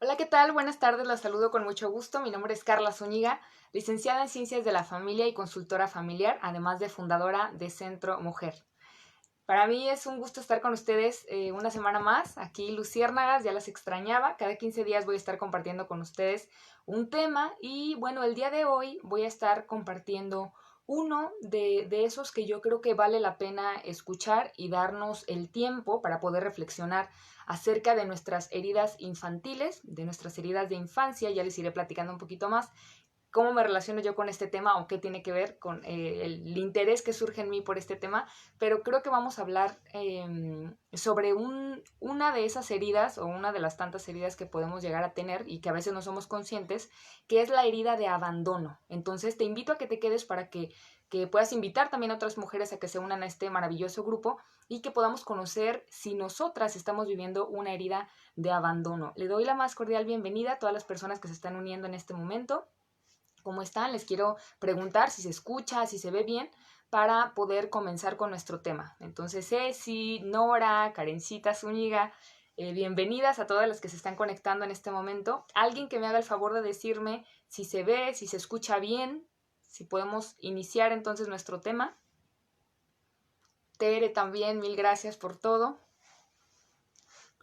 Hola, ¿qué tal? Buenas tardes, la saludo con mucho gusto. Mi nombre es Carla Zúñiga, licenciada en Ciencias de la Familia y consultora familiar, además de fundadora de Centro Mujer. Para mí es un gusto estar con ustedes una semana más. Aquí Luciérnagas, ya las extrañaba. Cada 15 días voy a estar compartiendo con ustedes un tema y bueno, el día de hoy voy a estar compartiendo uno de esos que yo creo que vale la pena escuchar y darnos el tiempo para poder reflexionar acerca de nuestras heridas infantiles, de nuestras heridas de infancia. Ya les iré platicando un poquito más cómo me relaciono yo con este tema o qué tiene que ver con el interés que surge en mí por este tema, pero creo que vamos a hablar sobre una de esas heridas o una de las tantas heridas que podemos llegar a tener y que a veces no somos conscientes, que es la herida de abandono. Entonces te invito a que te quedes para que puedas invitar también a otras mujeres a que se unan a este maravilloso grupo y que podamos conocer si nosotras estamos viviendo una herida de abandono. Le doy la más cordial bienvenida a todas las personas que se están uniendo en este momento. ¿Cómo están? Les quiero preguntar si se escucha, si se ve bien, para poder comenzar con nuestro tema. Entonces, Ceci, Nora, Karencita, Zúñiga, bienvenidas a todas las que se están conectando en este momento. Alguien que me haga el favor de decirme si se ve, si se escucha bien, si podemos iniciar entonces nuestro tema. Tere también, mil gracias por todo.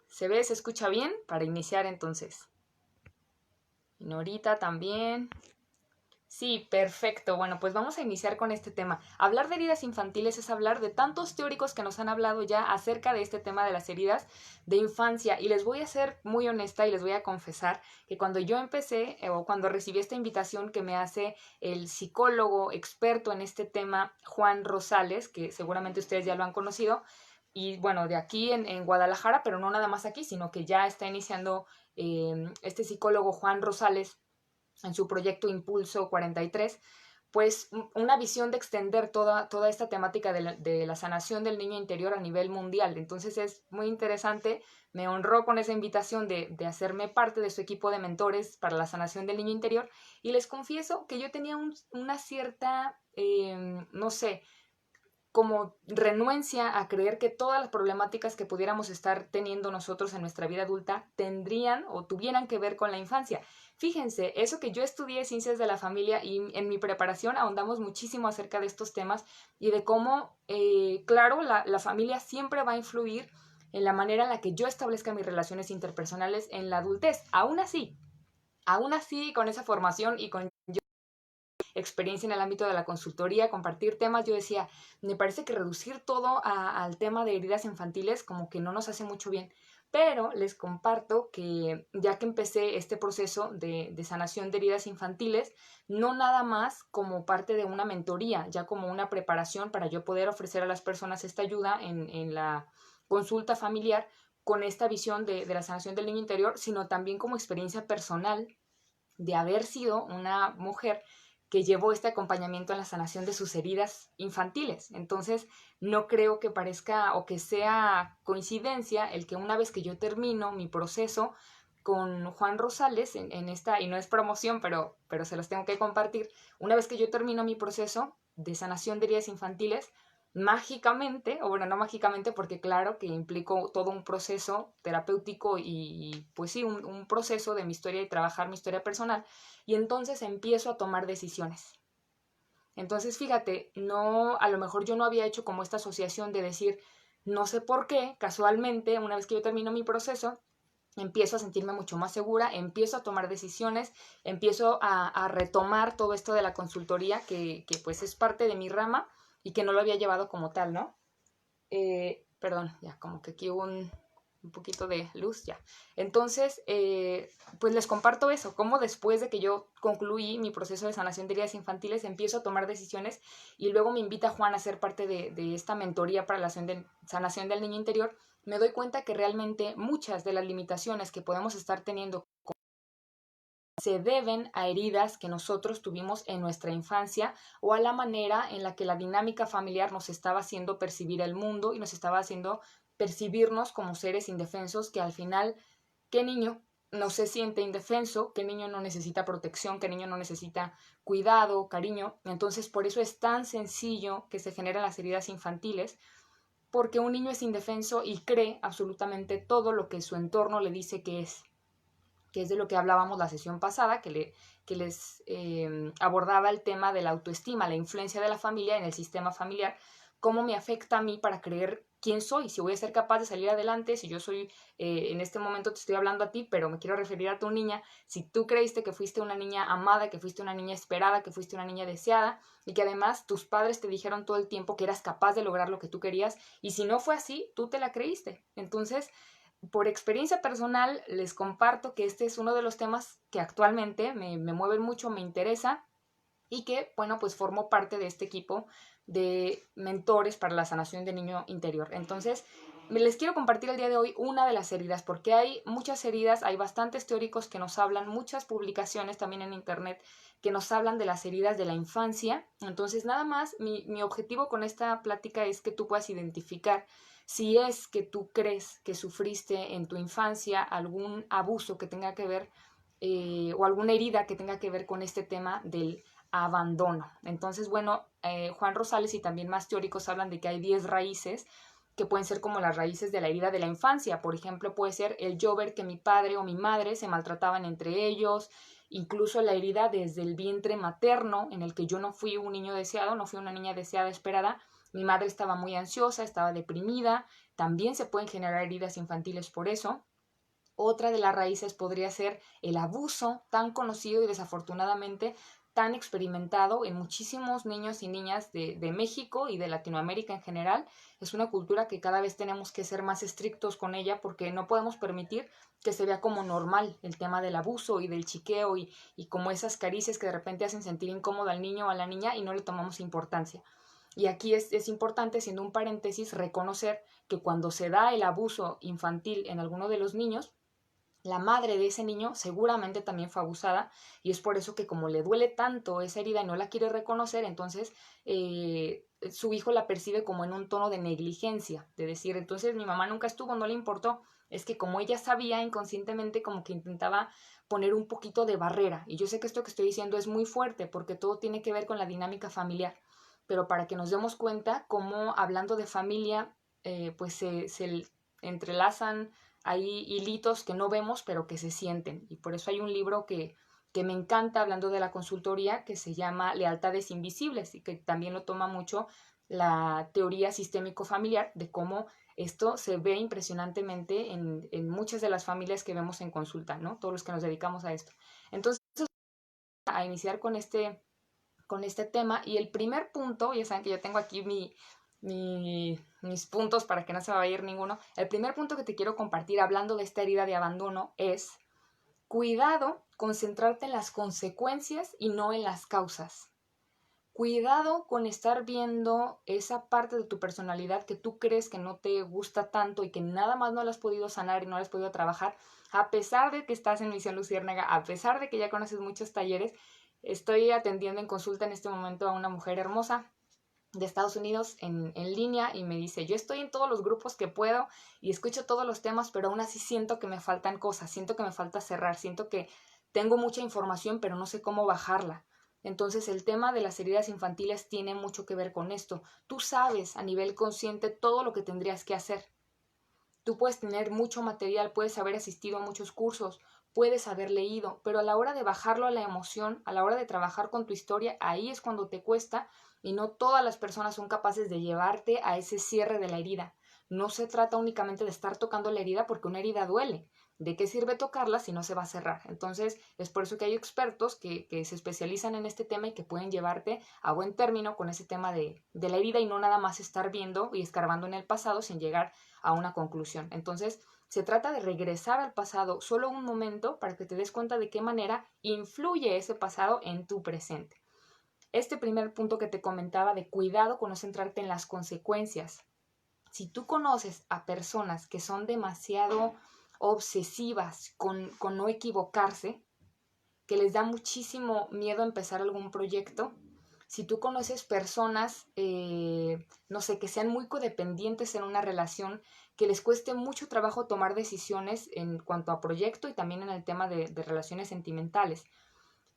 ¿Se ve, se escucha bien? Para iniciar entonces. Norita también. Sí, perfecto. Bueno, pues vamos a iniciar con este tema. Hablar de heridas infantiles es hablar de tantos teóricos que nos han hablado ya acerca de este tema de las heridas de infancia. Y les voy a ser muy honesta y les voy a confesar que cuando yo empecé o cuando recibí esta invitación que me hace el psicólogo experto en este tema, Juan Rosales, que seguramente ustedes ya lo han conocido, y bueno, de aquí en Guadalajara, pero no nada más aquí, sino que ya está iniciando este psicólogo Juan Rosales en su proyecto Impulso 43, pues una visión de extender toda esta temática de la sanación del niño interior a nivel mundial. Entonces es muy interesante, me honró con esa invitación de hacerme parte de su equipo de mentores para la sanación del niño interior y les confieso que yo tenía una cierta, no sé, como renuencia a creer que todas las problemáticas que pudiéramos estar teniendo nosotros en nuestra vida adulta tendrían o tuvieran que ver con la infancia. Fíjense, eso que yo estudié ciencias de la familia y en mi preparación ahondamos muchísimo acerca de estos temas y de cómo, claro, la familia siempre va a influir en la manera en la que yo establezca mis relaciones interpersonales en la adultez. Aún así, con esa formación y con experiencia en el ámbito de la consultoría, compartir temas, yo decía, me parece que reducir todo al tema de heridas infantiles como que no nos hace mucho bien. Pero les comparto que ya que empecé este proceso de sanación de heridas infantiles, no nada más como parte de una mentoría, ya como una preparación para yo poder ofrecer a las personas esta ayuda en la consulta familiar con esta visión de la sanación del niño interior, sino también como experiencia personal de haber sido una mujer que llevó este acompañamiento en la sanación de sus heridas infantiles. Entonces, no creo que parezca o que sea coincidencia el que una vez que yo termino mi proceso con Juan Rosales en esta, y no es promoción, pero se los tengo que compartir, una vez que yo termino mi proceso de sanación de heridas infantiles, mágicamente, o bueno, no mágicamente porque claro que implicó todo un proceso terapéutico y pues sí, un proceso de mi historia y trabajar mi historia personal, y entonces empiezo a tomar decisiones. Entonces, fíjate, no, a lo mejor yo no había hecho como esta asociación de decir, no sé por qué, casualmente, una vez que yo termino mi proceso, empiezo a sentirme mucho más segura, empiezo a tomar decisiones, empiezo a retomar todo esto de la consultoría que pues es parte de mi rama y que no lo había llevado como tal, ¿no? Perdón, ya como que aquí hubo un poquito de luz, ya. Entonces, pues les comparto eso, cómo después de que yo concluí mi proceso de sanación de heridas infantiles, empiezo a tomar decisiones y luego me invita Juan a ser parte de esta mentoría para la sanación del niño interior, me doy cuenta que realmente muchas de las limitaciones que podemos estar teniendo se deben a heridas que nosotros tuvimos en nuestra infancia o a la manera en la que la dinámica familiar nos estaba haciendo percibir el mundo y nos estaba haciendo percibirnos como seres indefensos que al final, ¿qué niño no se siente indefenso? ¿Qué niño no necesita protección? ¿Qué niño no necesita cuidado, cariño? Entonces, por eso es tan sencillo que se generan las heridas infantiles, porque un niño es indefenso y cree absolutamente todo lo que su entorno le dice que es de lo que hablábamos la sesión pasada, que les abordaba el tema de la autoestima, la influencia de la familia en el sistema familiar, cómo me afecta a mí para creer quién soy, si voy a ser capaz de salir adelante, si yo soy, en este momento te estoy hablando a ti, pero me quiero referir a tu niña, si tú creíste que fuiste una niña amada, que fuiste una niña esperada, que fuiste una niña deseada, y que además tus padres te dijeron todo el tiempo que eras capaz de lograr lo que tú querías, y si no fue así, tú te la creíste. Entonces, por experiencia personal, les comparto que este es uno de los temas que actualmente me mueven mucho, me interesa, y que, bueno, pues formo parte de este equipo de mentores para la sanación del niño interior. Entonces, les quiero compartir el día de hoy una de las heridas, porque hay muchas heridas, hay bastantes teóricos que nos hablan, muchas publicaciones también en internet que nos hablan de las heridas de la infancia. Entonces, nada más, mi objetivo con esta plática es que tú puedas identificar si es que tú crees que sufriste en tu infancia algún abuso que tenga que ver o alguna herida que tenga que ver con este tema del abandono. Entonces, bueno, Juan Rosales y también más teóricos hablan de que hay 10 raíces que pueden ser como las raíces de la herida de la infancia. Por ejemplo, puede ser el yo ver que mi padre o mi madre se maltrataban entre ellos, incluso la herida desde el vientre materno, en el que yo no fui un niño deseado, no fui una niña deseada, esperada. Mi madre estaba muy ansiosa, estaba deprimida. También se pueden generar heridas infantiles por eso. Otra de las raíces podría ser el abuso tan conocido y desafortunadamente tan experimentado en muchísimos niños y niñas de México y de Latinoamérica en general. Es una cultura que cada vez tenemos que ser más estrictos con ella porque no podemos permitir que se vea como normal el tema del abuso y del chiqueo y como esas caricias que de repente hacen sentir incómodo al niño o a la niña y no le tomamos importancia. Y aquí es importante, siendo un paréntesis, reconocer que cuando se da el abuso infantil en alguno de los niños, la madre de ese niño seguramente también fue abusada y es por eso que como le duele tanto esa herida y no la quiere reconocer, entonces su hijo la percibe como en un tono de negligencia, de decir, entonces mi mamá nunca estuvo, no le importó. Es que como ella sabía inconscientemente como que intentaba poner un poquito de barrera. Y yo sé que esto que estoy diciendo es muy fuerte porque todo tiene que ver con la dinámica familiar, pero para que nos demos cuenta cómo hablando de familia, pues se entrelazan, hay hilitos que no vemos, pero que se sienten. Y por eso hay un libro que me encanta, hablando de la consultoría, que se llama Lealtades Invisibles y que también lo toma mucho la teoría sistémico-familiar de cómo esto se ve impresionantemente en muchas de las familias que vemos en consulta, ¿no? Todos los que nos dedicamos a esto. Entonces, a iniciar con este tema. Y el primer punto, ya saben que yo tengo aquí mis puntos para que no se me vaya a ir ninguno. El primer punto que te quiero compartir hablando de esta herida de abandono es cuidado con centrarte en las consecuencias y no en las causas. Cuidado con estar viendo esa parte de tu personalidad que tú crees que no te gusta tanto y que nada más no la has podido sanar y no la has podido trabajar, a pesar de que estás en Misión Luciérnaga, a pesar de que ya conoces muchos talleres. Estoy atendiendo en consulta en este momento a una mujer hermosa de Estados Unidos en línea y me dice, yo estoy en todos los grupos que puedo y escucho todos los temas, pero aún así siento que me faltan cosas, siento que me falta cerrar, siento que tengo mucha información, pero no sé cómo bajarla. Entonces el tema de las heridas infantiles tiene mucho que ver con esto. Tú sabes a nivel consciente todo lo que tendrías que hacer. Tú puedes tener mucho material, puedes haber asistido a muchos cursos, puedes haber leído, pero a la hora de bajarlo a la emoción, a la hora de trabajar con tu historia, ahí es cuando te cuesta y no todas las personas son capaces de llevarte a ese cierre de la herida. No se trata únicamente de estar tocando la herida porque una herida duele. ¿De qué sirve tocarla si no se va a cerrar? Entonces, es por eso que hay expertos que se especializan en este tema y que pueden llevarte a buen término con ese tema de la herida y no nada más estar viendo y escarbando en el pasado sin llegar a una conclusión. Entonces, se trata de regresar al pasado solo un momento para que te des cuenta de qué manera influye ese pasado en tu presente. Este primer punto que te comentaba de cuidado con no centrarte en las consecuencias. Si tú conoces a personas que son demasiado obsesivas con no equivocarse, que les da muchísimo miedo empezar algún proyecto, si tú conoces personas, no sé, que sean muy codependientes en una relación, que les cueste mucho trabajo tomar decisiones en cuanto a proyecto y también en el tema de relaciones sentimentales.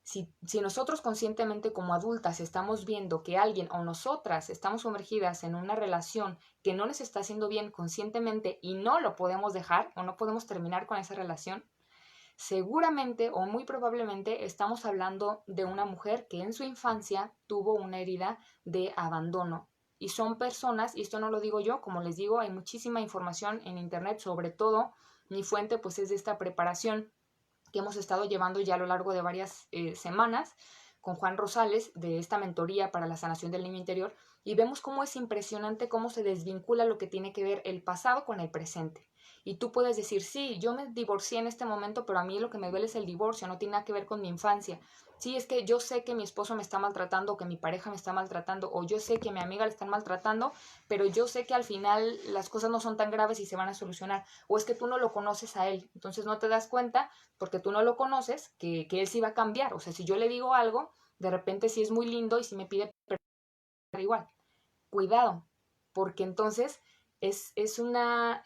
Si nosotros conscientemente como adultas estamos viendo que alguien o nosotras estamos sumergidas en una relación que no les está haciendo bien conscientemente y no lo podemos dejar o no podemos terminar con esa relación, seguramente o muy probablemente estamos hablando de una mujer que en su infancia tuvo una herida de abandono. Y son personas, y esto no lo digo yo, como les digo, hay muchísima información en internet, sobre todo mi fuente pues es de esta preparación que hemos estado llevando ya a lo largo de varias semanas con Juan Rosales de esta mentoría para la sanación del niño interior, y vemos cómo es impresionante cómo se desvincula lo que tiene que ver el pasado con el presente. Y tú puedes decir, sí, yo me divorcié en este momento, pero a mí lo que me duele es el divorcio, no tiene nada que ver con mi infancia. Sí, es que yo sé que mi esposo me está maltratando, o que mi pareja me está maltratando, o yo sé que a mi amiga le están maltratando, pero yo sé que al final las cosas no son tan graves y se van a solucionar. O es que tú no lo conoces a él, entonces no te das cuenta porque tú no lo conoces, que él sí va a cambiar. O sea, si yo le digo algo, de repente sí es muy lindo y si me pide igual. Cuidado, porque entonces es una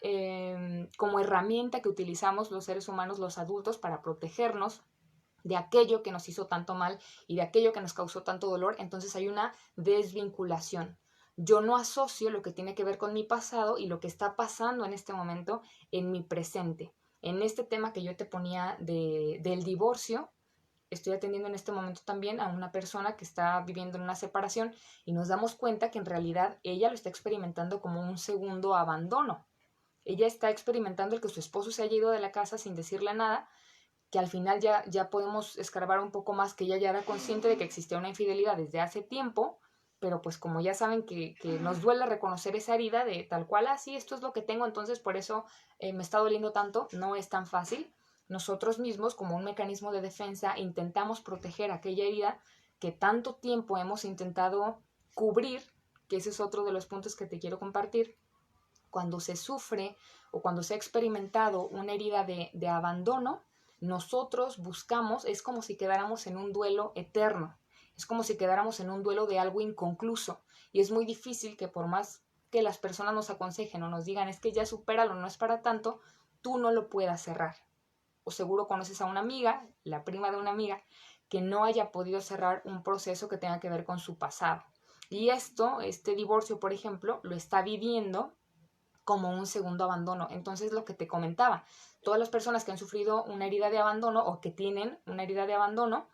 como herramienta que utilizamos los seres humanos, los adultos, para protegernos de aquello que nos hizo tanto mal y de aquello que nos causó tanto dolor. Entonces hay una desvinculación. Yo no asocio lo que tiene que ver con mi pasado y lo que está pasando en este momento en mi presente. En este tema que yo te ponía del divorcio, estoy atendiendo en este momento también a una persona que está viviendo en una separación y nos damos cuenta que en realidad ella lo está experimentando como un segundo abandono. Ella está experimentando el que su esposo se haya ido de la casa sin decirle nada, que al final ya podemos escarbar un poco más, que ella ya era consciente de que existía una infidelidad desde hace tiempo, pero pues como ya saben que nos duele reconocer esa herida de tal cual, así, esto es lo que tengo, entonces por eso me está doliendo tanto, no es tan fácil. Nosotros mismos, como un mecanismo de defensa, intentamos proteger aquella herida que tanto tiempo hemos intentado cubrir, que ese es otro de los puntos que te quiero compartir. Cuando se sufre o cuando se ha experimentado una herida de abandono, nosotros buscamos, es como si quedáramos en un duelo eterno, es como si quedáramos en un duelo de algo inconcluso, y es muy difícil que por más que las personas nos aconsejen o nos digan es que ya supéralo, no es para tanto, tú no lo puedas cerrar. O seguro conoces a una amiga, la prima de una amiga, que no haya podido cerrar un proceso que tenga que ver con su pasado. Y este divorcio, por ejemplo, lo está viviendo como un segundo abandono. Entonces, lo que te comentaba, todas las personas que han sufrido una herida de abandono o que tienen una herida de abandono,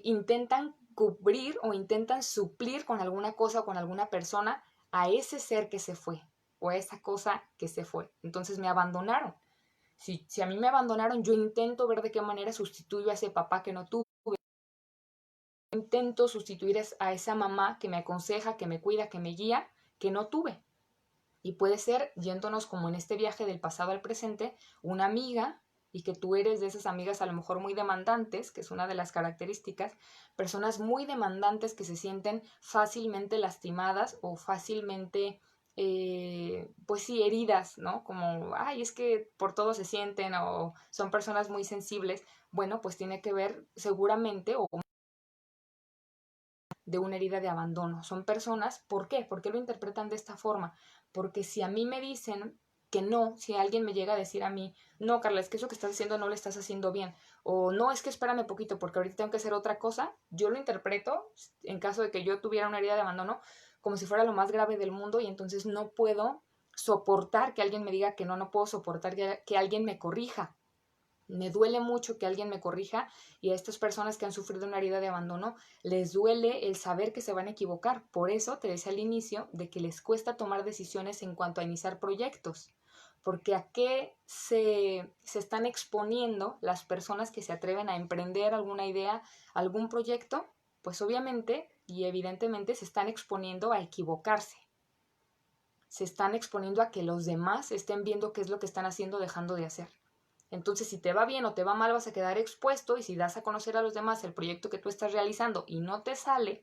intentan cubrir o intentan suplir con alguna cosa o con alguna persona a ese ser que se fue o a esa cosa que se fue. Entonces me abandonaron. Si a mí me abandonaron, yo intento ver de qué manera sustituyo a ese papá que no tuve. Intento sustituir a esa mamá que me aconseja, que me cuida, que me guía, que no tuve. Y puede ser, yéndonos como en este viaje del pasado al presente, una amiga, y que tú eres de esas amigas a lo mejor muy demandantes, que es una de las características, personas muy demandantes que se sienten fácilmente lastimadas o fácilmente, pues sí, heridas, ¿no? Como, ay, es que por todo se sienten o son personas muy sensibles. Bueno, pues tiene que ver seguramente o de una herida de abandono. Son personas, ¿por qué? ¿Por qué lo interpretan de esta forma? Porque si a mí me dicen que no, si alguien me llega a decir a mí, no, Carla, es que eso que estás haciendo no lo estás haciendo bien, o no, es que espérame poquito porque ahorita tengo que hacer otra cosa, yo lo interpreto, en caso de que yo tuviera una herida de abandono, como si fuera lo más grave del mundo, y entonces no puedo soportar que alguien me diga que no, no puedo soportar que alguien me corrija. Me duele mucho que alguien me corrija, y a estas personas que han sufrido una herida de abandono les duele el saber que se van a equivocar. Por eso te decía al inicio de que les cuesta tomar decisiones en cuanto a iniciar proyectos, porque a qué se están exponiendo las personas que se atreven a emprender alguna idea, algún proyecto, pues obviamente y evidentemente se están exponiendo a equivocarse. Se están exponiendo a que los demás estén viendo qué es lo que están haciendo o dejando de hacer. Entonces, si te va bien o te va mal, vas a quedar expuesto, y si das a conocer a los demás el proyecto que tú estás realizando y no te sale,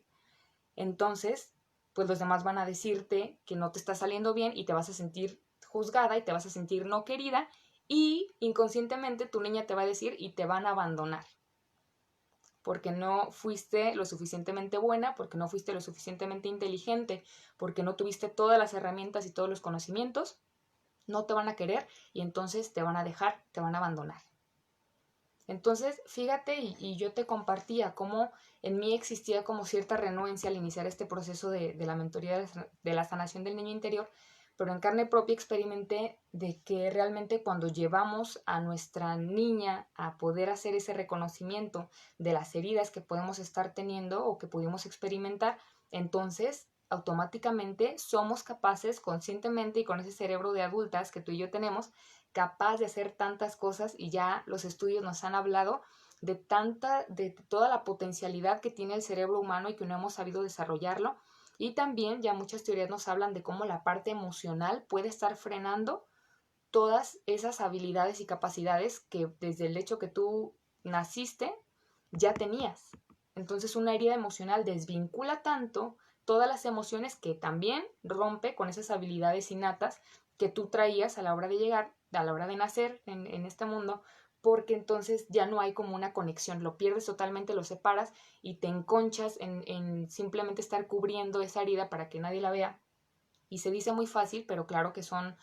entonces, pues los demás van a decirte que no te está saliendo bien y te vas a sentir juzgada y te vas a sentir no querida, y inconscientemente tu niña te va a decir y te van a abandonar. Porque no fuiste lo suficientemente buena, porque no fuiste lo suficientemente inteligente, porque no tuviste todas las herramientas y todos los conocimientos, no te van a querer y entonces te van a dejar, te van a abandonar. Entonces, fíjate, y yo te compartía cómo en mí existía como cierta renuencia al iniciar este proceso de la mentoría de la sanación del niño interior, pero en carne propia experimenté de que realmente cuando llevamos a nuestra niña a poder hacer ese reconocimiento de las heridas que podemos estar teniendo o que pudimos experimentar, entonces automáticamente somos capaces conscientemente y con ese cerebro de adultas que tú y yo tenemos, capaz de hacer tantas cosas, y ya los estudios nos han hablado de toda la potencialidad que tiene el cerebro humano y que no hemos sabido desarrollarlo. Y también ya muchas teorías nos hablan de cómo la parte emocional puede estar frenando todas esas habilidades y capacidades que desde el hecho que tú naciste ya tenías. Entonces una herida emocional desvincula tanto todas las emociones que también rompe con esas habilidades innatas que tú traías a la hora de llegar, a la hora de nacer en este mundo, porque entonces ya no hay como una conexión, lo pierdes totalmente, lo separas y te enconchas en simplemente estar cubriendo esa herida para que nadie la vea. Y se dice muy fácil, pero claro que son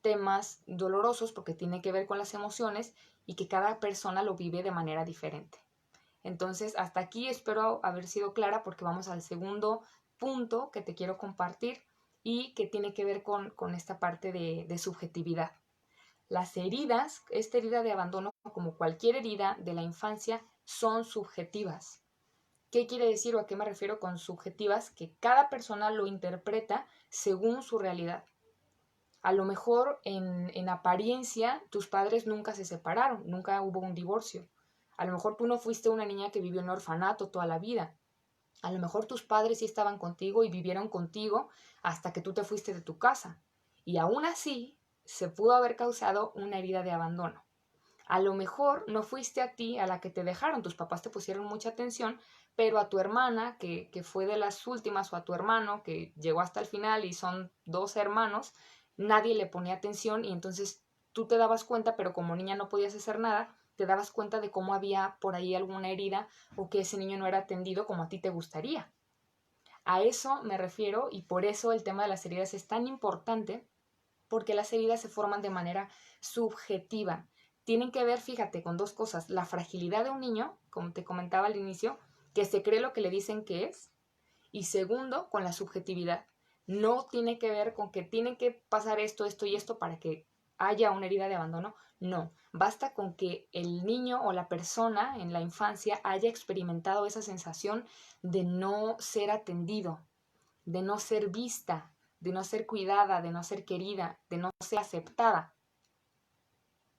temas dolorosos porque tiene que ver con las emociones y que cada persona lo vive de manera diferente. Entonces, hasta aquí espero haber sido clara porque vamos al segundo punto que te quiero compartir y que tiene que ver con esta parte de subjetividad. Las heridas, esta herida de abandono, como cualquier herida de la infancia, son subjetivas. ¿Qué quiere decir o a qué me refiero con subjetivas? Que cada persona lo interpreta según su realidad. A lo mejor en apariencia tus padres nunca se separaron, nunca hubo un divorcio. A lo mejor tú no fuiste una niña que vivió en orfanato toda la vida. A lo mejor tus padres sí estaban contigo y vivieron contigo hasta que tú te fuiste de tu casa. Y aún así se pudo haber causado una herida de abandono. A lo mejor no fuiste a ti a la que te dejaron, tus papás te pusieron mucha atención, pero a tu hermana, que fue de las últimas, o a tu hermano, que llegó hasta el final y son 2 hermanos, nadie le ponía atención y entonces tú te dabas cuenta, pero como niña no podías hacer nada, te dabas cuenta de cómo había por ahí alguna herida o que ese niño no era atendido como a ti te gustaría. A eso me refiero y por eso el tema de las heridas es tan importante, porque las heridas se forman de manera subjetiva. Tienen que ver, fíjate, con 2 cosas: la fragilidad de un niño, como te comentaba al inicio, que se cree lo que le dicen que es, y segundo, con la subjetividad. No tiene que ver con que tiene que pasar esto, esto y esto para que haya una herida de abandono. No, basta con que el niño o la persona en la infancia haya experimentado esa sensación de no ser atendido, de no ser vista, de no ser cuidada, de no ser querida, de no ser aceptada.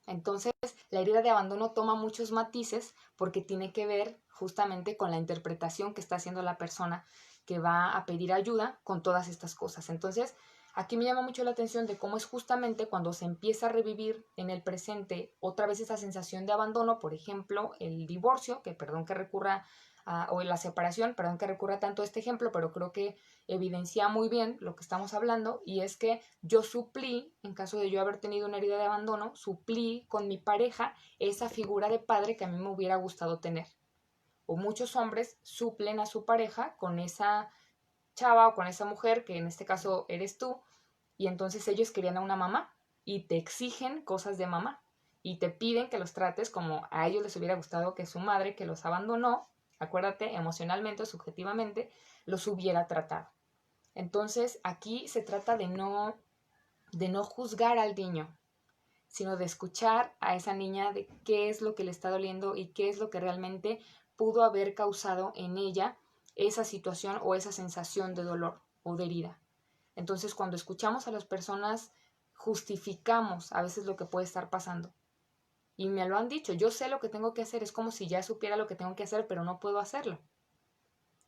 Entonces, la herida de abandono toma muchos matices porque tiene que ver justamente con la interpretación que está haciendo la persona que va a pedir ayuda con todas estas cosas. Entonces, aquí me llama mucho la atención de cómo es justamente cuando se empieza a revivir en el presente otra vez esa sensación de abandono, por ejemplo, el divorcio, que perdón que recurra o la separación, perdón que recurra tanto a este ejemplo, pero creo que evidencia muy bien lo que estamos hablando, y es que yo suplí, en caso de yo haber tenido una herida de abandono, suplí con mi pareja esa figura de padre que a mí me hubiera gustado tener. O muchos hombres suplen a su pareja con esa chava o con esa mujer, que en este caso eres tú, y entonces ellos querían a una mamá y te exigen cosas de mamá y te piden que los trates como a ellos les hubiera gustado que su madre, que los abandonó, acuérdate, emocionalmente o subjetivamente, los hubiera tratado. Entonces aquí se trata de no juzgar al niño, sino de escuchar a esa niña de qué es lo que le está doliendo y qué es lo que realmente pudo haber causado en ella esa situación o esa sensación de dolor o de herida. Entonces, cuando escuchamos a las personas, justificamos a veces lo que puede estar pasando. Y me lo han dicho, yo sé lo que tengo que hacer, es como si ya supiera lo que tengo que hacer, pero no puedo hacerlo.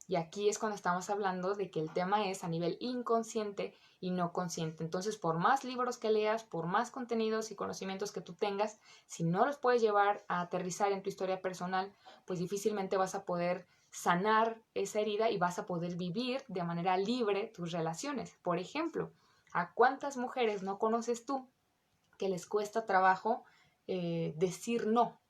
Y aquí es cuando estamos hablando de que el tema es a nivel inconsciente y no consciente. Entonces, por más libros que leas, por más contenidos y conocimientos que tú tengas, si no los puedes llevar a aterrizar en tu historia personal, pues difícilmente vas a poder sanar esa herida y vas a poder vivir de manera libre tus relaciones. Por ejemplo, ¿a cuántas mujeres no conoces tú que les cuesta trabajo decir no?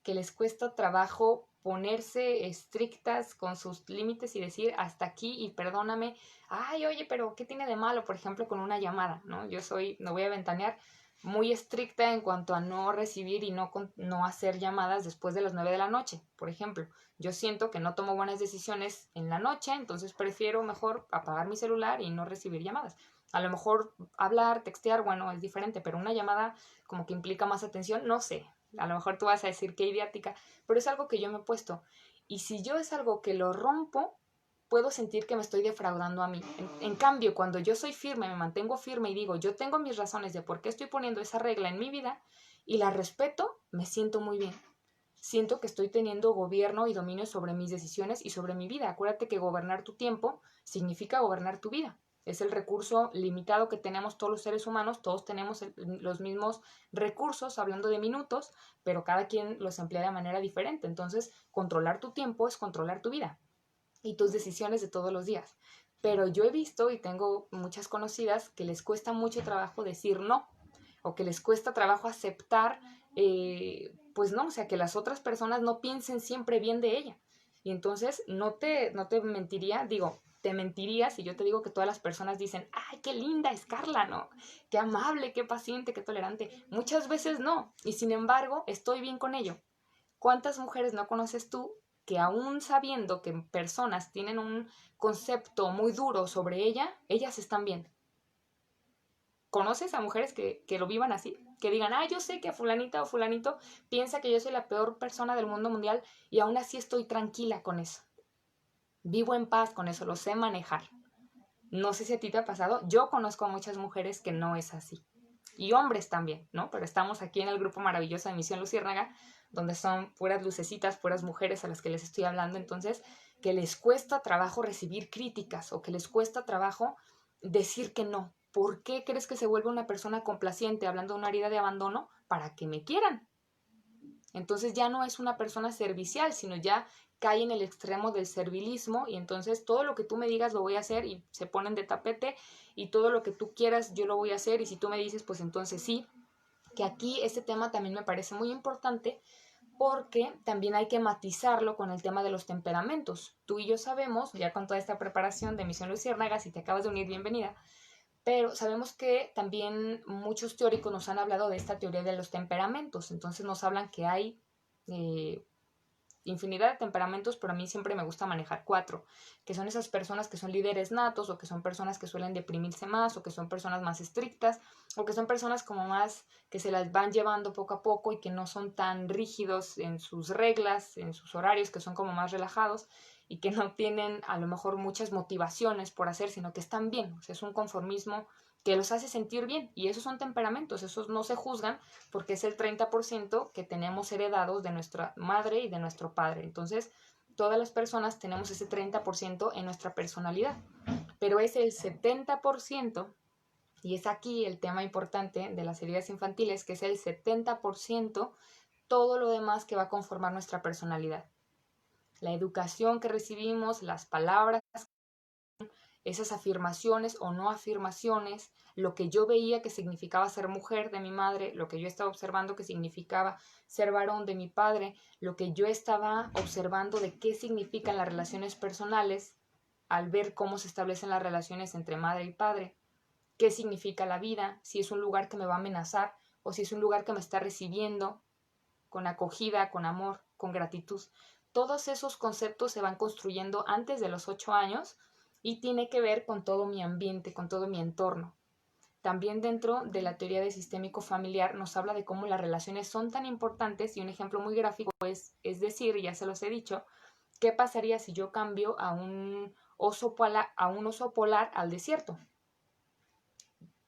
Que les cuesta trabajo ponerse estrictas con sus límites y decir hasta aquí y perdóname. Ay, oye, pero ¿qué tiene de malo, por ejemplo, con una llamada? ¿No? Yo soy, no voy a ventanear, muy estricta en cuanto a no recibir y no hacer llamadas después de las 9 de la noche, por ejemplo. Yo siento que no tomo buenas decisiones en la noche, entonces prefiero mejor apagar mi celular y no recibir llamadas. A lo mejor hablar, textear, bueno, es diferente, pero una llamada como que implica más atención, no sé. A lo mejor tú vas a decir que idiática, pero es algo que yo me he puesto. Y si yo es algo que lo rompo, puedo sentir que me estoy defraudando a mí. En cambio, cuando yo soy firme, me mantengo firme y digo, yo tengo mis razones de por qué estoy poniendo esa regla en mi vida y la respeto, me siento muy bien. Siento que estoy teniendo gobierno y dominio sobre mis decisiones y sobre mi vida. Acuérdate que gobernar tu tiempo significa gobernar tu vida. Es el recurso limitado que tenemos todos los seres humanos, todos tenemos los mismos recursos, hablando de minutos, pero cada quien los emplea de manera diferente. Entonces, controlar tu tiempo es controlar tu vida y tus decisiones de todos los días. Pero yo he visto y tengo muchas conocidas que les cuesta mucho trabajo decir no, o que les cuesta trabajo aceptar, pues no, o sea, que las otras personas no piensen siempre bien de ella. Y entonces no te mentiría, digo, te mentiría si yo te digo que todas las personas dicen, ay, qué linda es Carla, ¿no? Qué amable, qué paciente, qué tolerante. Muchas veces no, y sin embargo estoy bien con ello. ¿Cuántas mujeres no conoces tú que aún sabiendo que personas tienen un concepto muy duro sobre ella, ellas están bien? ¿Conoces a mujeres que lo vivan así? Que digan, ah, yo sé que fulanita o fulanito piensa que yo soy la peor persona del mundo mundial y aún así estoy tranquila con eso. Vivo en paz con eso, lo sé manejar. No sé si a ti te ha pasado, yo conozco a muchas mujeres que no es así. Y hombres también, ¿no? Pero estamos aquí en el grupo maravilloso de Misión Luciérnaga, donde son puras lucecitas, puras mujeres a las que les estoy hablando, entonces, que les cuesta trabajo recibir críticas o que les cuesta trabajo decir que no. ¿Por qué crees que se vuelve una persona complaciente hablando de una herida de abandono? Para que me quieran. Entonces ya no es una persona servicial, sino ya cae en el extremo del servilismo y entonces todo lo que tú me digas lo voy a hacer y se ponen de tapete y todo lo que tú quieras yo lo voy a hacer y si tú me dices pues entonces sí, que aquí este tema también me parece muy importante porque también hay que matizarlo con el tema de los temperamentos. Tú y yo sabemos, ya con toda esta preparación de Misión Luciérnaga, si te acabas de unir, bienvenida, pero sabemos que también muchos teóricos nos han hablado de esta teoría de los temperamentos. Entonces nos hablan que hay eh, infinidad de temperamentos, pero a mí siempre me gusta manejar 4, que son esas personas que son líderes natos o que son personas que suelen deprimirse más o que son personas más estrictas o que son personas como más que se las van llevando poco a poco y que no son tan rígidos en sus reglas, en sus horarios, que son como más relajados y que no tienen a lo mejor muchas motivaciones por hacer, sino que están bien, o sea, es un conformismo que los hace sentir bien y esos son temperamentos, esos no se juzgan porque es el 30% que tenemos heredados de nuestra madre y de nuestro padre. Entonces, todas las personas tenemos ese 30% en nuestra personalidad, pero es el 70%, y es aquí el tema importante de las heridas infantiles, que es el 70% todo lo demás que va a conformar nuestra personalidad. La educación que recibimos, las palabras, esas afirmaciones o no afirmaciones, lo que yo veía que significaba ser mujer de mi madre, lo que yo estaba observando que significaba ser varón de mi padre, lo que yo estaba observando de qué significan las relaciones personales al ver cómo se establecen las relaciones entre madre y padre, qué significa la vida, si es un lugar que me va a amenazar o si es un lugar que me está recibiendo con acogida, con amor, con gratitud. Todos esos conceptos se van construyendo antes de los 8 años y tiene que ver con todo mi ambiente, con todo mi entorno. También dentro de la teoría de sistémico familiar nos habla de cómo las relaciones son tan importantes y un ejemplo muy gráfico es decir, ya se los he dicho, ¿qué pasaría si yo cambio a un oso polar al desierto?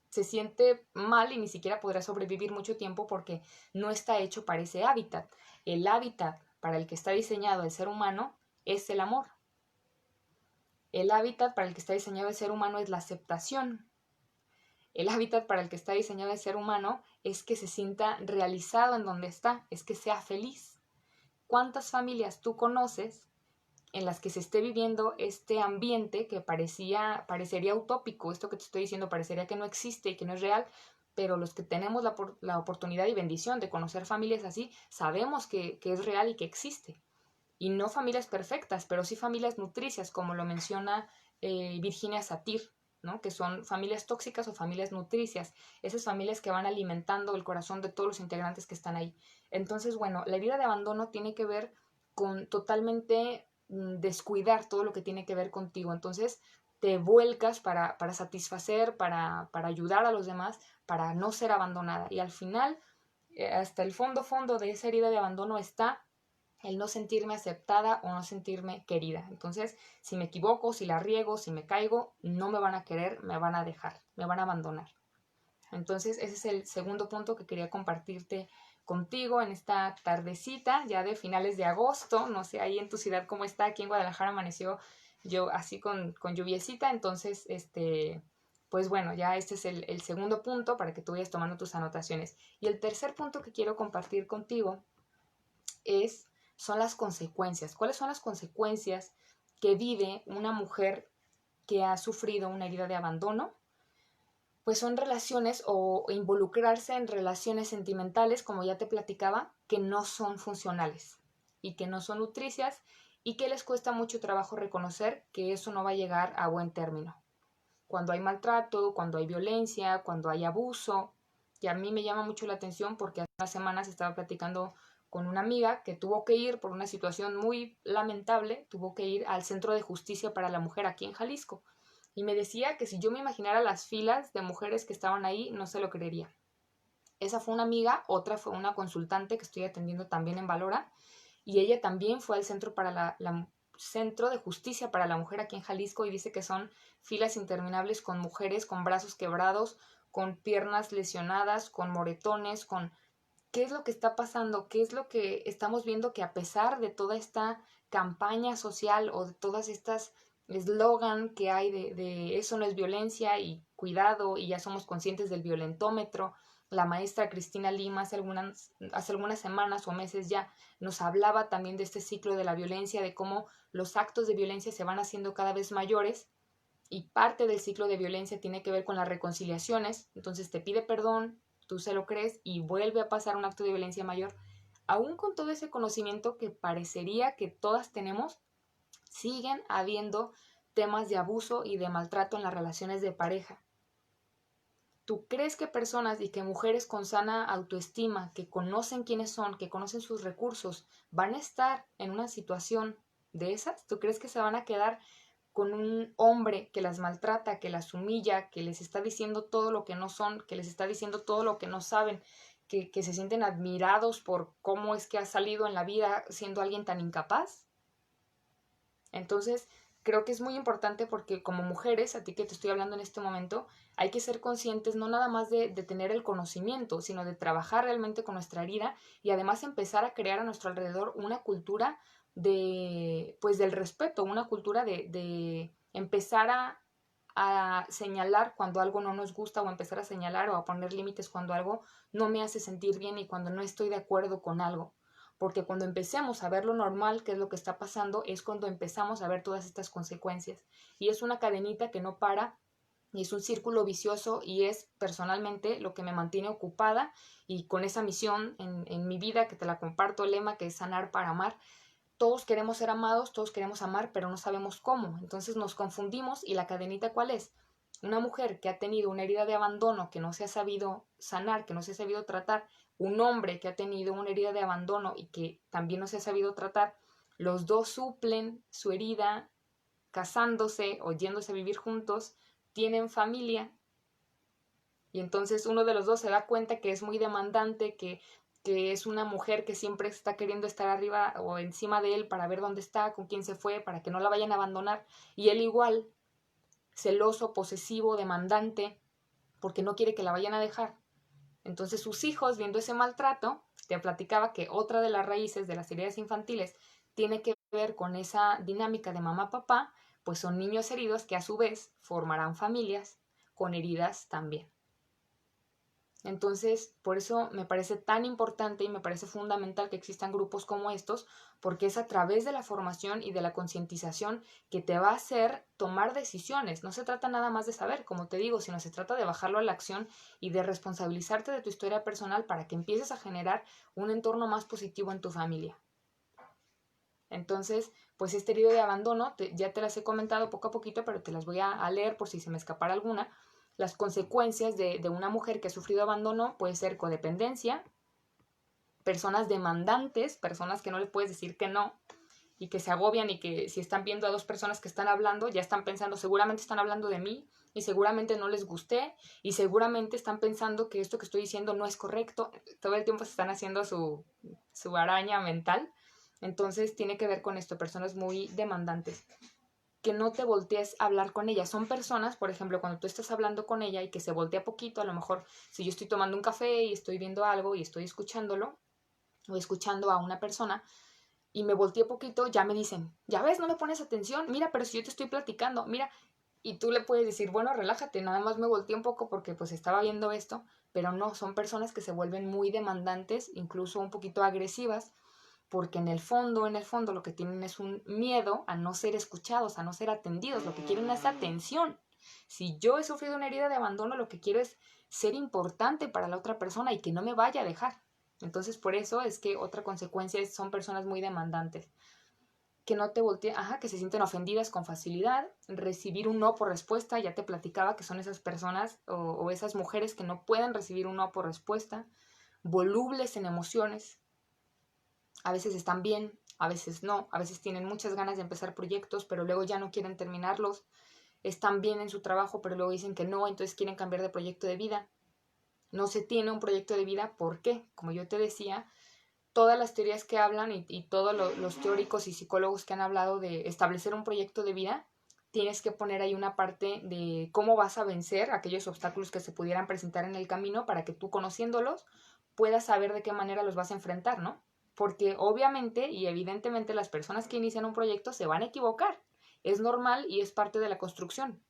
Se siente mal y ni siquiera podrá sobrevivir mucho tiempo porque no está hecho para ese hábitat. El hábitat para el que está diseñado el ser humano es el amor. El hábitat para el que está diseñado el ser humano es la aceptación. El hábitat para el que está diseñado el ser humano es que se sienta realizado en donde está, es que sea feliz. ¿Cuántas familias tú conoces en las que se esté viviendo este ambiente que parecería utópico? Esto que te estoy diciendo parecería que no existe y que no es real, pero los que tenemos la oportunidad y bendición de conocer familias así, sabemos que es real y que existe. Y no familias perfectas, pero sí familias nutricias, como lo menciona Virginia Satir, ¿no? Que son familias tóxicas o familias nutricias, esas familias que van alimentando el corazón de todos los integrantes que están ahí. Entonces, bueno, la herida de abandono tiene que ver con totalmente descuidar todo lo que tiene que ver contigo. Entonces, te vuelcas para satisfacer, para ayudar a los demás, para no ser abandonada. Y al final, hasta el fondo de esa herida de abandono está el no sentirme aceptada o no sentirme querida. Entonces, si me equivoco, si la riego, si me caigo, no me van a querer, me van a dejar, me van a abandonar. Entonces, ese es el segundo punto que quería compartirte contigo en esta tardecita, ya de finales de agosto. No sé, ahí en tu ciudad cómo está. Aquí en Guadalajara amaneció yo así con lluviecita. Entonces, pues bueno, ya este es el segundo punto para que tú vayas tomando tus anotaciones. Y el tercer punto que quiero compartir contigo son las consecuencias. ¿Cuáles son las consecuencias que vive una mujer que ha sufrido una herida de abandono? Pues son relaciones o involucrarse en relaciones sentimentales, como ya te platicaba, que no son funcionales y que no son nutricias y que les cuesta mucho trabajo reconocer que eso no va a llegar a buen término. Cuando hay maltrato, cuando hay violencia, cuando hay abuso, y a mí me llama mucho la atención porque hace unas semanas estaba platicando con una amiga que tuvo que ir por una situación muy lamentable, tuvo que ir al Centro de Justicia para la Mujer aquí en Jalisco. Y me decía que si yo me imaginara las filas de mujeres que estaban ahí, no se lo creería. Esa fue una amiga, otra fue una consultante que estoy atendiendo también en Valora, y ella también fue al Centro Centro de Justicia para la Mujer aquí en Jalisco y dice que son filas interminables con mujeres con brazos quebrados, con piernas lesionadas, con moretones, con qué es lo que está pasando, qué es lo que estamos viendo, que a pesar de toda esta campaña social o de todas estas eslogan que hay de eso no es violencia y cuidado y ya somos conscientes del violentómetro. La maestra Cristina Lima hace algunas semanas o meses ya nos hablaba también de este ciclo de la violencia, de cómo los actos de violencia se van haciendo cada vez mayores y parte del ciclo de violencia tiene que ver con las reconciliaciones. Entonces te pide perdón, tú se lo crees y vuelve a pasar un acto de violencia mayor. Aún con todo ese conocimiento que parecería que todas tenemos, siguen habiendo temas de abuso y de maltrato en las relaciones de pareja. ¿Tú crees que personas y que mujeres con sana autoestima, que conocen quiénes son, que conocen sus recursos, van a estar en una situación de esas? ¿Tú crees que se van a quedar con un hombre que las maltrata, que las humilla, que les está diciendo todo lo que no son, que les está diciendo todo lo que no saben, que se sienten admirados por cómo es que ha salido en la vida siendo alguien tan incapaz? Entonces, creo que es muy importante porque como mujeres, a ti que te estoy hablando en este momento, hay que ser conscientes no nada más de tener el conocimiento, sino de trabajar realmente con nuestra herida y además empezar a crear a nuestro alrededor una cultura pues del respeto, una cultura de empezar a señalar cuando algo no nos gusta o empezar a señalar o a poner límites cuando algo no me hace sentir bien y cuando no estoy de acuerdo con algo. Porque cuando empecemos a ver lo normal, que es lo que está pasando, es cuando empezamos a ver todas estas consecuencias. Y es una cadenita que no para y es un círculo vicioso y es personalmente lo que me mantiene ocupada y con esa misión en mi vida que te la comparto, el lema que es sanar para amar. Todos queremos ser amados, todos queremos amar, pero no sabemos cómo. Entonces nos confundimos y la cadenita ¿cuál es? Una mujer que ha tenido una herida de abandono que no se ha sabido sanar, que no se ha sabido tratar, un hombre que ha tenido una herida de abandono y que también no se ha sabido tratar, los dos suplen su herida casándose o yéndose a vivir juntos, tienen familia y entonces uno de los dos se da cuenta que es muy demandante, que es una mujer que siempre está queriendo estar arriba o encima de él para ver dónde está, con quién se fue, para que no la vayan a abandonar, y él igual, celoso, posesivo, demandante, porque no quiere que la vayan a dejar. Entonces sus hijos, viendo ese maltrato, te platicaba que otra de las raíces de las heridas infantiles tiene que ver con esa dinámica de mamá-papá, pues son niños heridos que a su vez formarán familias con heridas también. Entonces, por eso me parece tan importante y me parece fundamental que existan grupos como estos, porque es a través de la formación y de la concientización que te va a hacer tomar decisiones. No se trata nada más de saber, como te digo, sino se trata de bajarlo a la acción y de responsabilizarte de tu historia personal para que empieces a generar un entorno más positivo en tu familia. Entonces, pues este herido de abandono, ya te las he comentado poco a poquito, pero te las voy a leer por si se me escapara alguna. Las consecuencias de una mujer que ha sufrido abandono puede ser codependencia, personas demandantes, personas que no le puedes decir que no, y que se agobian y que si están viendo a dos personas que están hablando, ya están pensando, seguramente están hablando de mí y seguramente no les gusté y seguramente están pensando que esto que estoy diciendo no es correcto. Todo el tiempo se están haciendo su araña mental. Entonces tiene que ver con esto, personas muy demandantes. Que no te voltees a hablar con ella. Son personas, por ejemplo, cuando tú estás hablando con ella y que se voltea poquito, a lo mejor si yo estoy tomando un café y estoy viendo algo y estoy escuchándolo o escuchando a una persona y me volteé poquito, ya me dicen, ya ves, no me pones atención, mira, pero si yo te estoy platicando, mira, y tú le puedes decir, bueno, relájate, nada más me volteé un poco porque pues estaba viendo esto, pero no, son personas que se vuelven muy demandantes, incluso un poquito agresivas, porque en el fondo lo que tienen es un miedo a no ser escuchados, a no ser atendidos, lo que quieren es atención. Si yo he sufrido una herida de abandono, lo que quiero es ser importante para la otra persona y que no me vaya a dejar. Entonces, por eso es que otra consecuencia es, son personas muy demandantes, que no te volteen, que se sienten ofendidas con facilidad, recibir un no por respuesta, ya te platicaba que son esas personas o esas mujeres que no pueden recibir un no por respuesta, volubles en emociones, a veces están bien, a veces no, a veces tienen muchas ganas de empezar proyectos, pero luego ya no quieren terminarlos, están bien en su trabajo, pero luego dicen que no, entonces quieren cambiar de proyecto de vida. No se tiene un proyecto de vida, ¿por qué? Como yo te decía, todas las teorías que hablan y todos los teóricos y psicólogos que han hablado de establecer un proyecto de vida, tienes que poner ahí una parte de cómo vas a vencer aquellos obstáculos que se pudieran presentar en el camino para que tú, conociéndolos, puedas saber de qué manera los vas a enfrentar, ¿no? Porque obviamente y evidentemente las personas que inician un proyecto se van a equivocar. Es normal y es parte de la construcción.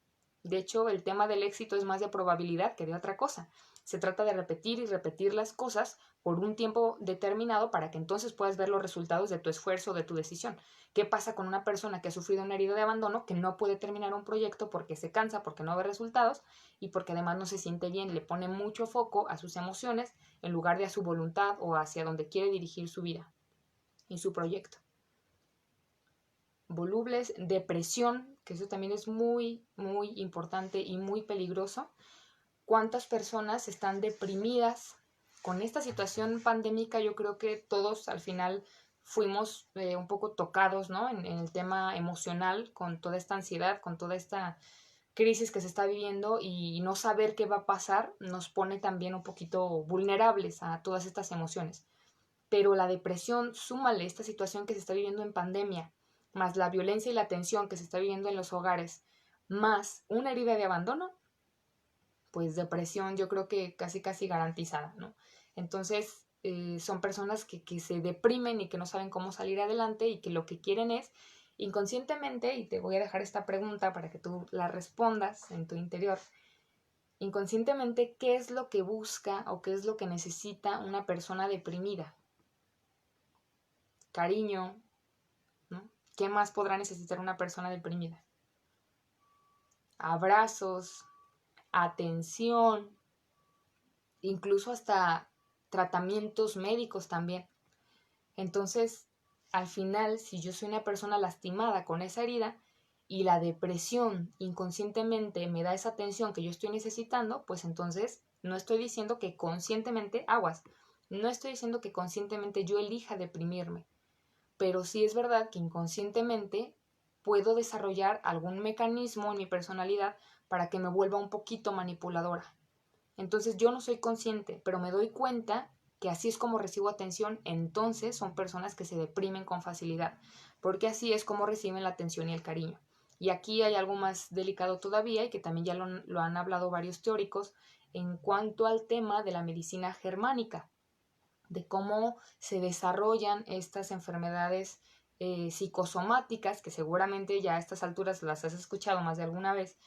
De hecho, el tema del éxito es más de probabilidad que de otra cosa. Se trata de repetir y repetir las cosas por un tiempo determinado para que entonces puedas ver los resultados de tu esfuerzo, de tu decisión. ¿Qué pasa con una persona que ha sufrido una herida de abandono, que no puede terminar un proyecto porque se cansa, porque no ve resultados y porque además no se siente bien, le pone mucho foco a sus emociones en lugar de a su voluntad o hacia donde quiere dirigir su vida y su proyecto? Volubles, depresión, que eso también es muy, muy importante y muy peligroso. ¿Cuántas personas están deprimidas? Con esta situación pandémica yo creo que todos al final fuimos un poco tocados, ¿no? En el tema emocional, con toda esta ansiedad, con toda esta crisis que se está viviendo y no saber qué va a pasar nos pone también un poquito vulnerables a todas estas emociones. Pero la depresión, súmale esta situación que se está viviendo en pandemia, más la violencia y la tensión que se está viviendo en los hogares, más una herida de abandono, pues depresión yo creo que casi casi garantizada, ¿no? Entonces son personas que se deprimen y que no saben cómo salir adelante y que lo que quieren es inconscientemente, y te voy a dejar esta pregunta para que tú la respondas en tu interior, inconscientemente, ¿qué es lo que busca o qué es lo que necesita una persona deprimida? Cariño, ¿no? ¿Qué más podrá necesitar una persona deprimida? Abrazos, atención, incluso hasta tratamientos médicos también. Entonces, al final, si yo soy una persona lastimada con esa herida y la depresión inconscientemente me da esa atención que yo estoy necesitando, pues entonces no estoy diciendo que conscientemente, aguas, no estoy diciendo que conscientemente yo elija deprimirme, pero sí es verdad que inconscientemente puedo desarrollar algún mecanismo en mi personalidad para que me vuelva un poquito manipuladora. Entonces yo no soy consciente, pero me doy cuenta que así es como recibo atención, entonces son personas que se deprimen con facilidad, porque así es como reciben la atención y el cariño. Y aquí hay algo más delicado todavía y que también ya lo han hablado varios teóricos en cuanto al tema de la medicina germánica, de cómo se desarrollan estas enfermedades psicosomáticas, que seguramente ya a estas alturas las has escuchado más de alguna vez,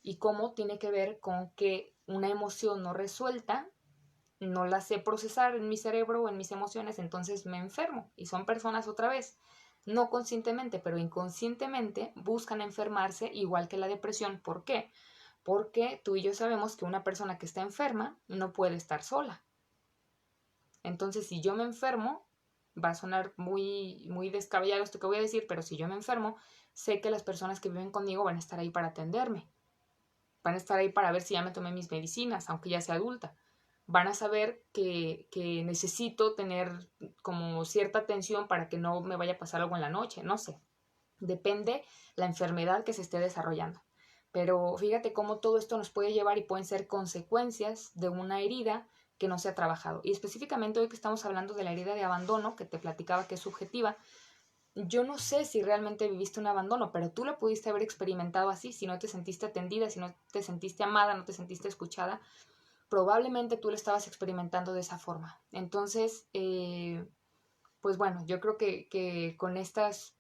y cómo tiene que ver con que una emoción no resuelta, no la sé procesar en mi cerebro o en mis emociones, entonces me enfermo. Y son personas otra vez, no conscientemente, pero inconscientemente buscan enfermarse igual que la depresión. ¿Por qué? Porque tú y yo sabemos que una persona que está enferma no puede estar sola. Entonces, si yo me enfermo, va a sonar muy, muy descabellado esto que voy a decir, pero si yo me enfermo, sé que las personas que viven conmigo van a estar ahí para atenderme. Van a estar ahí para ver si ya me tomé mis medicinas, aunque ya sea adulta. van a saber que necesito tener como cierta atención para que no me vaya a pasar algo en la noche, no sé. Depende la enfermedad que se esté desarrollando. Pero fíjate cómo todo esto nos puede llevar y pueden ser consecuencias de una herida que no se ha trabajado. Y específicamente hoy que estamos hablando de la herida de abandono, que te platicaba que es subjetiva, yo no sé si realmente viviste un abandono, pero tú lo pudiste haber experimentado así, si no te sentiste atendida, si no te sentiste amada, no te sentiste escuchada, probablemente tú lo estabas experimentando de esa forma. Entonces, pues bueno, yo creo que con estas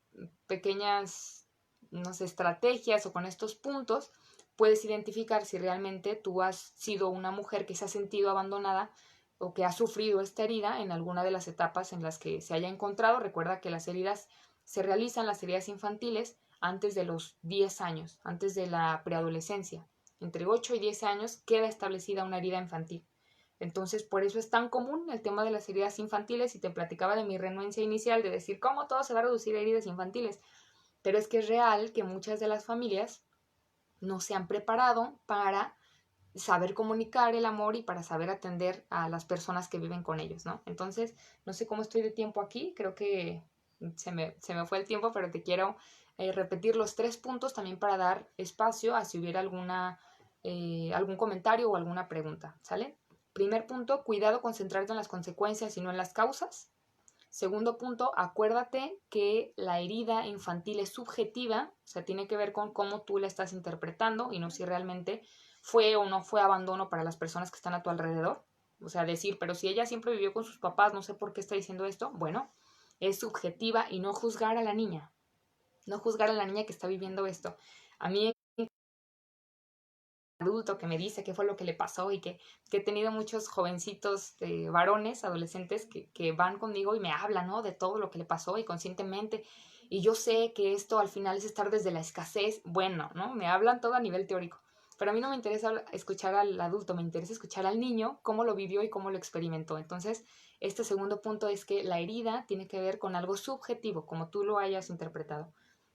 pequeñas, no sé, estrategias o con estos puntos, puedes identificar si realmente tú has sido una mujer que se ha sentido abandonada o que ha sufrido esta herida en alguna de las etapas en las que se haya encontrado. Recuerda que las heridas se realizan, las heridas infantiles, antes de los 10 años, antes de la preadolescencia. Entre 8 y 10 años queda establecida una herida infantil. Entonces, por eso es tan común el tema de las heridas infantiles y te platicaba de mi renuencia inicial de decir cómo todo se va a reducir a heridas infantiles. Pero es que es real que muchas de las familias no se han preparado para saber comunicar el amor y para saber atender a las personas que viven con ellos, ¿no? Entonces, no sé cómo estoy de tiempo aquí, creo que se me fue el tiempo, pero te quiero repetir los 3 puntos también para dar espacio a si hubiera algún comentario o alguna pregunta, ¿sale? Primer punto, cuidado con centrarte en las consecuencias y no en las causas. Segundo punto, acuérdate que la herida infantil es subjetiva, o sea, tiene que ver con cómo tú la estás interpretando y no si realmente fue o no fue abandono para las personas que están a tu alrededor. O sea, decir, pero si ella siempre vivió con sus papás, no sé por qué está diciendo esto. Bueno, es subjetiva y no juzgar a la niña. No juzgar a la niña que está viviendo esto. A mí adulto que me dice qué fue lo que le pasó y que he tenido muchos jovencitos varones, adolescentes que van conmigo y me hablan, ¿no? De todo lo que le pasó y conscientemente. Y yo sé que esto al final es estar desde la escasez. Bueno, ¿no? Me hablan todo a nivel teórico. Pero a mí no me interesa escuchar al adulto, me interesa escuchar al niño, cómo lo vivió y cómo lo experimentó. Entonces, este segundo punto es que la herida tiene que ver con algo subjetivo, como tú lo hayas interpretado.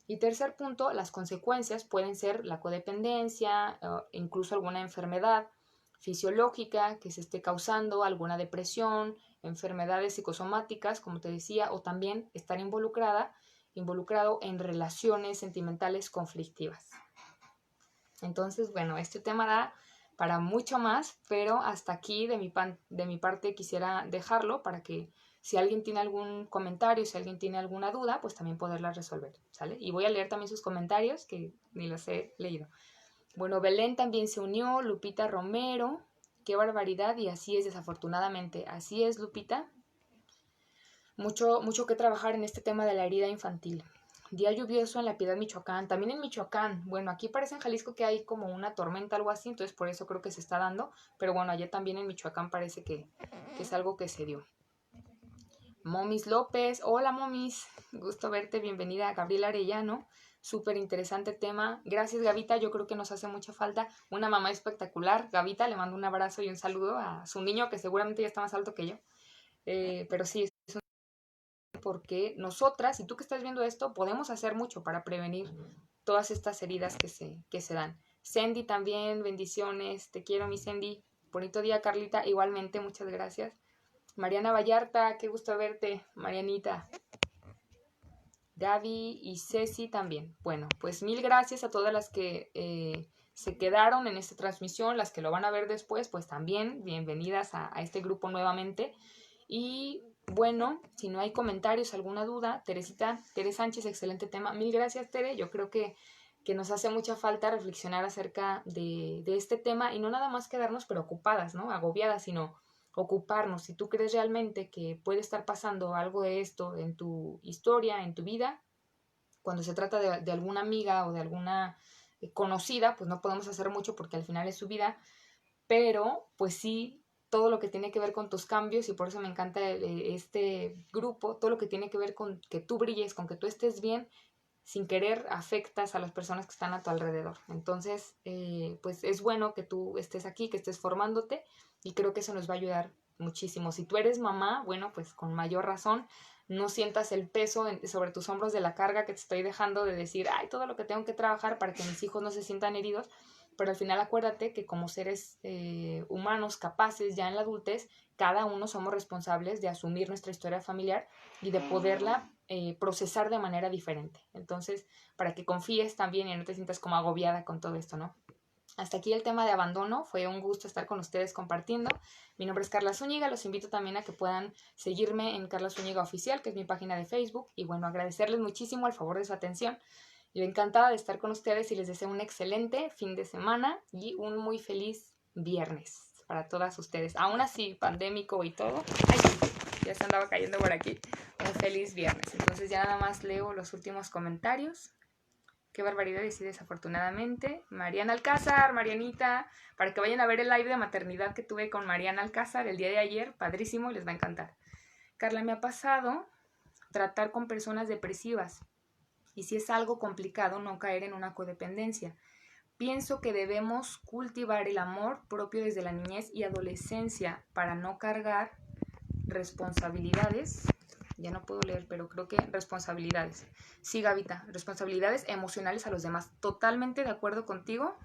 Y tercer punto, las consecuencias pueden ser la codependencia, incluso alguna enfermedad fisiológica que se esté causando, alguna depresión, enfermedades psicosomáticas, como te decía, o también estar involucrado en relaciones sentimentales conflictivas. Entonces, bueno, este tema da para mucho más, pero hasta aquí de mi parte quisiera dejarlo para que si alguien tiene algún comentario, si alguien tiene alguna duda, pues también poderla resolver, ¿sale? Y voy a leer también sus comentarios, que ni los he leído. Bueno, Belén también se unió, Lupita Romero, qué barbaridad, y así es desafortunadamente. Así es, Lupita. Mucho que trabajar en este tema de la herida infantil. Día lluvioso en La Piedad, Michoacán. También en Michoacán. Bueno, aquí parece en Jalisco que hay como una tormenta, algo así, entonces por eso creo que se está dando. Pero bueno, allá también en Michoacán parece que es algo que se dio. Momis López. Hola, Momis. Gusto verte. Bienvenida. Gabriela Arellano. Súper interesante tema. Gracias, Gavita. Yo creo que nos hace mucha falta una mamá espectacular. Gavita, le mando un abrazo y un saludo a su niño, que seguramente ya está más alto que yo. Pero sí, porque nosotras, y tú que estás viendo esto, podemos hacer mucho para prevenir todas estas heridas que se dan. Sandy también, bendiciones, te quiero mi Sandy. Bonito día, Carlita, igualmente, muchas gracias. Mariana Vallarta, qué gusto verte, Marianita. Gaby y Ceci también. Bueno, pues mil gracias a todas las que se quedaron en esta transmisión, las que lo van a ver después, pues también bienvenidas a este grupo nuevamente. Y bueno, si no hay comentarios, alguna duda, Tere Sánchez, excelente tema. Mil gracias, Tere. Yo creo que nos hace mucha falta reflexionar acerca de este tema y no nada más quedarnos preocupadas, ¿no? Agobiadas, sino ocuparnos. Si tú crees realmente que puede estar pasando algo de esto en tu historia, en tu vida, cuando se trata de alguna amiga o de alguna conocida, pues no podemos hacer mucho porque al final es su vida, pero pues sí, todo lo que tiene que ver con tus cambios, y por eso me encanta este grupo, todo lo que tiene que ver con que tú brilles, con que tú estés bien, sin querer afectas a las personas que están a tu alrededor. Entonces, pues es bueno que tú estés aquí, que estés formándote, y creo que eso nos va a ayudar muchísimo. Si tú eres mamá, bueno, pues con mayor razón, no sientas el peso sobre tus hombros de la carga que te estoy dejando de decir, ay, todo lo que tengo que trabajar para que mis hijos no se sientan heridos, pero al final acuérdate que como seres humanos capaces ya en la adultez, cada uno somos responsables de asumir nuestra historia familiar y de poderla procesar de manera diferente. Entonces, para que confíes también y no te sientas como agobiada con todo esto, ¿no? Hasta aquí el tema de abandono. Fue un gusto estar con ustedes compartiendo. Mi nombre es Carla Zúñiga. Los invito también a que puedan seguirme en Carla Zúñiga Oficial, que es mi página de Facebook. Y bueno, agradecerles muchísimo el favor de su atención. Yo encantada de estar con ustedes y les deseo un excelente fin de semana y un muy feliz viernes para todas ustedes. Aún así, pandémico y todo. Ay, ya se andaba cayendo por aquí. Un feliz viernes. Entonces ya nada más leo los últimos comentarios. Qué barbaridad, y sí, desafortunadamente. Mariana Alcázar, Marianita, para que vayan a ver el live de maternidad que tuve con Mariana Alcázar el día de ayer, padrísimo, y les va a encantar. Carla, me ha pasado tratar con personas depresivas, y si es algo complicado no caer en una codependencia. Pienso que debemos cultivar el amor propio desde la niñez y adolescencia para no cargar responsabilidades. Ya no puedo leer, pero creo que responsabilidades. Sí, Gavita, responsabilidades emocionales a los demás. Totalmente de acuerdo contigo.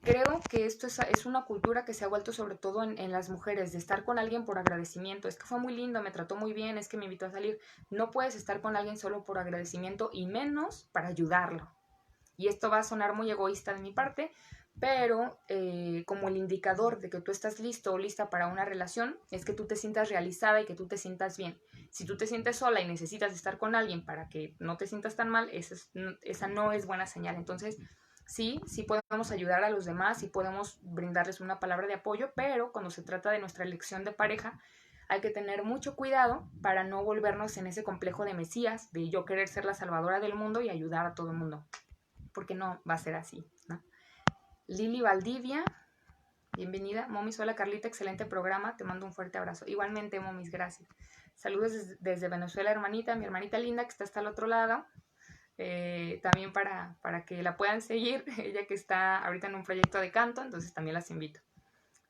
Creo que esto es una cultura que se ha vuelto sobre todo en las mujeres, de estar con alguien por agradecimiento. Es que fue muy lindo, me trató muy bien, es que me invitó a salir. No puedes estar con alguien solo por agradecimiento y menos para ayudarlo. Y esto va a sonar muy egoísta de mi parte, pero como el indicador de que tú estás listo o lista para una relación es que tú te sientas realizada y que tú te sientas bien. Si tú te sientes sola y necesitas estar con alguien para que no te sientas tan mal, esa no es buena señal. Entonces, sí podemos ayudar a los demás, sí podemos brindarles una palabra de apoyo, pero cuando se trata de nuestra elección de pareja, hay que tener mucho cuidado para no volvernos en ese complejo de Mesías, de yo querer ser la salvadora del mundo y ayudar a todo el mundo, porque no va a ser así, ¿no? Lili Valdivia, bienvenida. Momis, hola Carlita, excelente programa, te mando un fuerte abrazo. Igualmente, Momis, gracias. Saludos desde Venezuela, hermanita, mi hermanita linda que está hasta el otro lado. También para que la puedan seguir, ella que está ahorita en un proyecto de canto, entonces también las invito.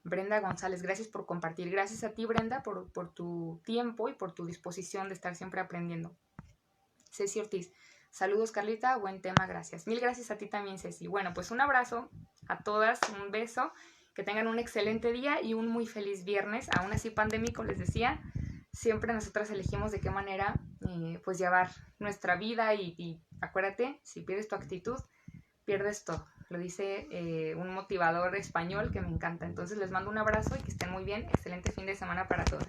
Brenda González, gracias por compartir. Gracias a ti, Brenda, por tu tiempo y por tu disposición de estar siempre aprendiendo. Ceci Ortiz, saludos Carlita, buen tema, gracias. Mil gracias a ti también, Ceci. Bueno, pues un abrazo a todas, un beso, que tengan un excelente día y un muy feliz viernes. Aún así pandémico, les decía, siempre nosotras elegimos de qué manera pues llevar nuestra vida y acuérdate, si pierdes tu actitud, pierdes todo. Lo dice un motivador español que me encanta. Entonces les mando un abrazo y que estén muy bien. Excelente fin de semana para todos.